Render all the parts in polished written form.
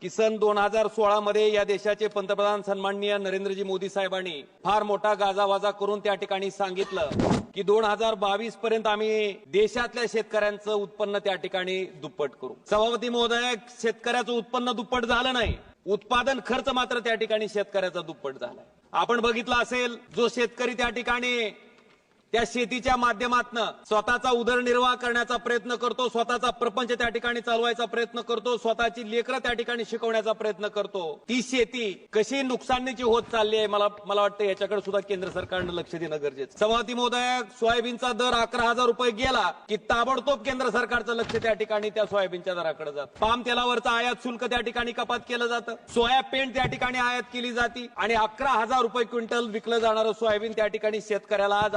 की सन 2016 मध्ये या देशाचे पंतप्रधान सन्माननीय नरेंद्रजी मोदी साहेबांनी फार मोठा गाजावाजा करून त्या ठिकाणी सांगितलं की 2022 पर्यंत आम्ही देशातल्या शेतकऱ्यांचं उत्पन्न त्या ठिकाणी दुप्पट करू। सभापती महोदय, शेतकऱ्याचं उत्पन्न दुप्पट झालं नाही, उत्पादन खर्च मात्र त्या ठिकाणी शेतकऱ्याचा दुप्पट झालाय। आपण बघितलं असेल, जो शेतकरी त्या ठिकाणी त्या शेतीच्या माध्यमातून स्वतःचा उदरनिर्वाह करण्याचा प्रयत्न करतो, स्वतःचा प्रपंच त्या ठिकाणी चालवायचा प्रयत्न करतो, स्वतःची लेकरं त्या ठिकाणी शिकवण्याचा प्रयत्न करतो, ती शेती कशी नुकसानीची होत चालली आहे, मला वाटतं याच्याकडे सुद्धा केंद्र सरकारनं लक्ष देणं गरजेचं। सभापती महोदय, सोयाबीनचा दर 11,000 रुपये गेला की ताबडतोब केंद्र सरकारचं लक्ष त्या ठिकाणी त्या सोयाबीनच्या दराकडे जातं। पाम तेलावरचं आयात शुल्क त्या ठिकाणी कपात केलं जातं, सोया पेंट त्या ठिकाणी आयात केली जाते आणि 11,000 रुपये क्विंटल विकलं जाणारं सोयाबीन त्या ठिकाणी शेतकऱ्याला आज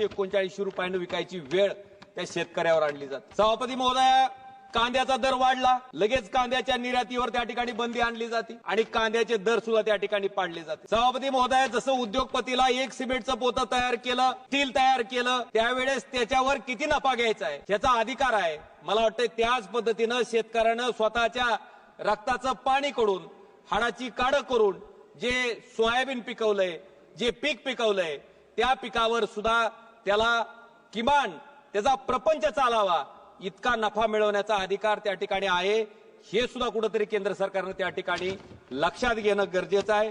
3879 रुपयानं विकायची वेळ त्या शेतकऱ्यावर आणली जाते। सभापती महोदय, कांद्याचा दर वाढला, लगेच कांद्याच्या निर्यातीवर त्या ठिकाणी बंदी आणली जाते आणि कांद्याचे दर सुद्धा त्या ठिकाणी पाडले जाते। सभापती महोदय, जसं उद्योगपतीला एक सिमेंटचं पोतं तयार केलं, स्टील तयार केलं, त्यावेळेस त्याच्यावर किती नफा घ्यायचा आहे याचा अधिकार आहे। मला वाटतं त्याच पद्धतीनं शेतकऱ्यानं स्वतःच्या रक्ताचं पाणी करून, हाडाची काढ करून जे सोयाबीन पिकवलंय, जे पीक पिकवलंय, त्या पिकावर सुद्धा त्याला किमान त्याचा प्रपंच चालावा इतका नफा मिळवण्याचा अधिकार त्या ठिकाणी आहे। हे सुद्धा कुठेतरी केंद्र सरकारनं त्या ठिकाणी लक्षात घेणं गरजेचं आहे।